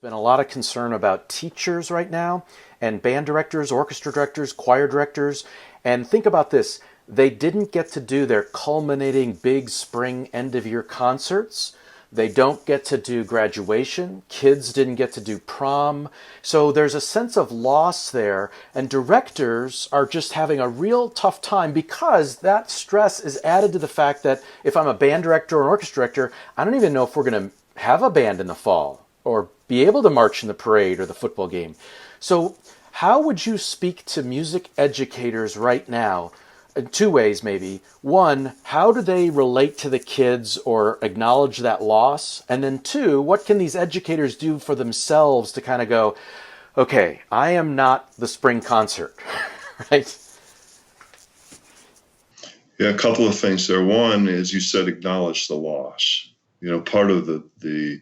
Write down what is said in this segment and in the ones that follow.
Been a lot of concern about teachers right now and band directors, orchestra directors, choir directors. And think about this. They didn't get to do their culminating big spring end of year concerts. They don't get to do graduation. Kids didn't get to do prom. So there's a sense of loss there. And directors are just having a real tough time because that stress is added to the fact that if I'm a band director or an orchestra director, I don't even know if we're going to have a band in the fall or be able to march in the parade or the football game. So how would you speak to music educators right now? In two ways, maybe. One, how do they relate to the kids or acknowledge that loss? And then two, what can these educators do for themselves to kind of go, okay, I am not the spring concert, right? Yeah, a couple of things there. One, as you said, acknowledge the loss. Part of the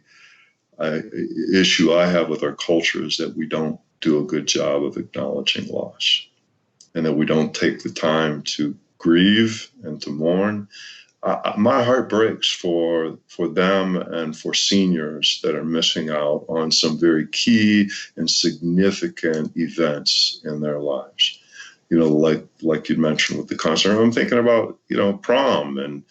issue I have with our culture is that we don't do a good job of acknowledging loss, and that we don't take the time to grieve and to mourn. My heart breaks for them and for seniors that are missing out on some very key and significant events in their lives. Like you mentioned with the concert. I'm thinking about prom and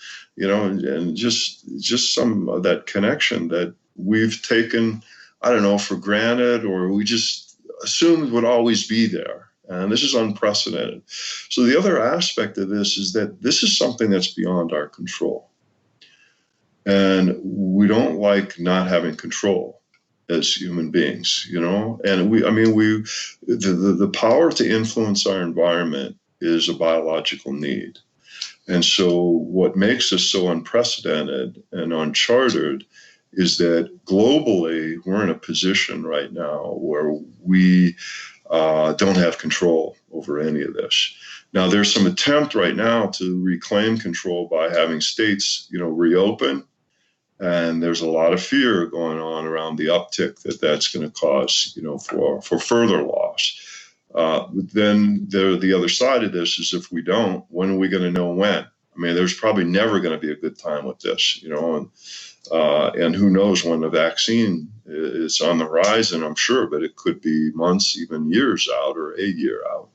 just some of that connection that we've taken, I don't know, for granted, or we just assumed would always be there. And this is unprecedented. So the other aspect of this is that this is something that's beyond our control. And we don't like not having control as human beings, and the power to influence our environment is a biological need. And so what makes us so unprecedented and uncharted is that globally, we're in a position right now where we don't have control over any of this. Now, there's some attempt right now to reclaim control by having states, reopen. And there's a lot of fear going on around the uptick that's going to cause, for further loss. But then the other side of this is if we don't, when are we going to know when? I mean, there's probably never going to be a good time with this, and who knows when the vaccine is on the horizon, I'm sure, but it could be months, even years out, or a year out.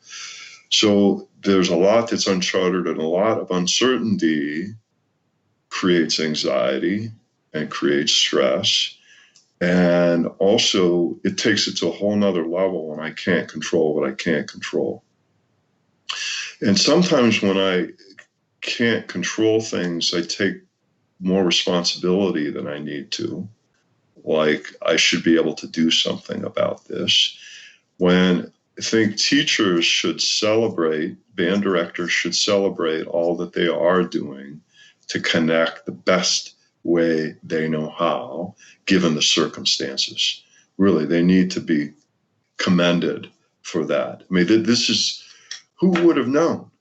So there's a lot that's uncharted, and a lot of uncertainty creates anxiety and creates stress. And also it takes it to a whole nother level when I can't control what I can't control. And sometimes when I can't control things, I take more responsibility than I need to. Like I should be able to do something about this. When I think teachers should celebrate, band directors should celebrate all that they are doing to connect the best way they know how, given the circumstances. Really, they need to be commended for that. I mean, this is, who would have known,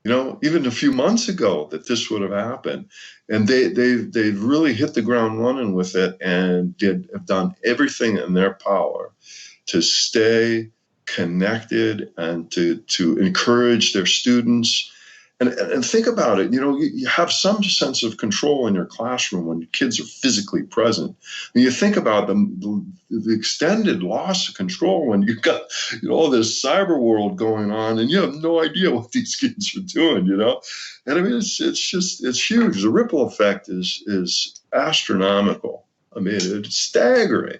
even a few months ago that this would have happened. And they really hit the ground running with it and have done everything in their power to stay connected and to encourage their students. And think about it, you have some sense of control in your classroom when kids are physically present. And you think about the extended loss of control when you've got, all this cyber world going on and you have no idea what these kids are doing, And I mean, it's huge. The ripple effect is astronomical. I mean, it's staggering,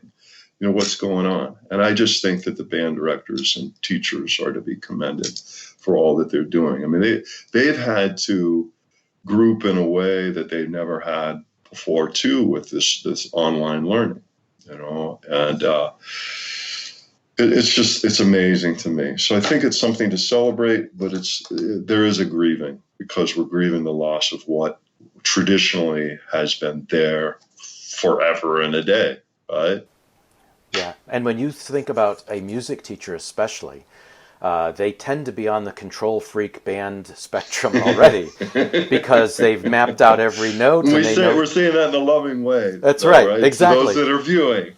what's going on. And I just think that the band directors and teachers are to be commended for all that they're doing. I mean, they've had to group in a way that they've never had before too with this online learning, and it's amazing to me. So I think it's something to celebrate, but there is a grieving because we're grieving the loss of what traditionally has been there forever and a day, right? Yeah. And when you think about a music teacher especially, they tend to be on the control freak band spectrum already because they've mapped out every note. We're saying that in a loving way. That's right? Exactly. To those that are viewing.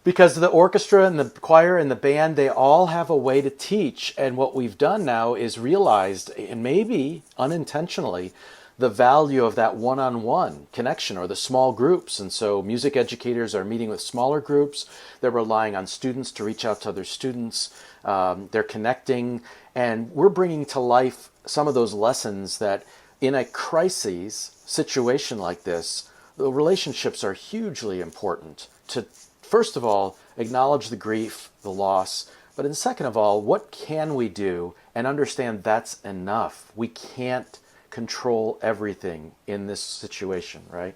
Because the orchestra and the choir and the band, they all have a way to teach. And what we've done now is realized, and maybe unintentionally, the value of that one-on-one connection or the small groups. And so music educators are meeting with smaller groups. They're relying on students to reach out to other students. They're connecting. And we're bringing to life some of those lessons that in a crisis situation like this, the relationships are hugely important to, first of all, acknowledge the grief, the loss, but then second of all, what can we do and understand that's enough. We can't control everything in this situation, right?